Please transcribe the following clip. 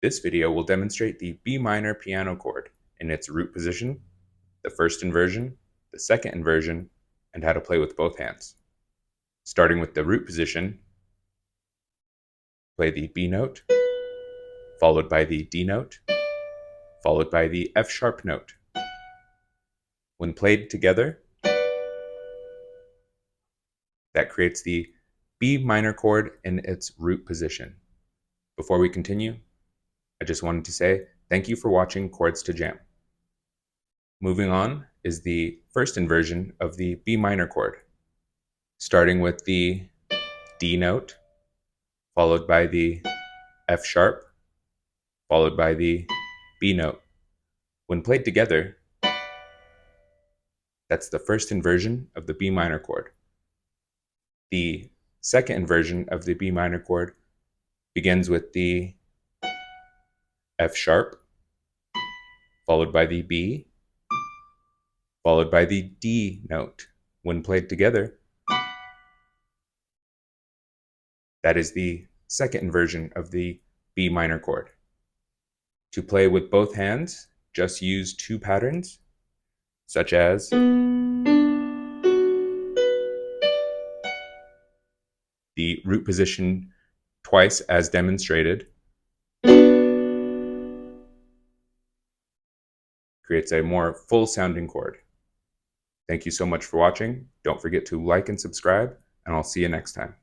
This video will demonstrate the B minor piano chord in its root position, the first inversion, the second inversion, and how to play with both hands. Starting with the root position, play the B note, followed by the D note, followed by the F sharp note. When played together, that creates the B minor chord in its root position. Before we continue, I just wanted to say thank you for watching Chords to Jam. Moving on is the first inversion of the B minor chord, starting with the D note, followed by the F sharp, followed by the B note. When played together, that's the first inversion of the B minor chord. The second inversion of the B minor chord begins with the F sharp, followed by the B, followed by the D note. When played together, that is the second inversion of the B minor chord. To play with both hands, just use two patterns, such as the root position twice as demonstrated, creates a more full sounding chord. Thank you so much for watching. Don't forget to like and subscribe, and I'll see you next time.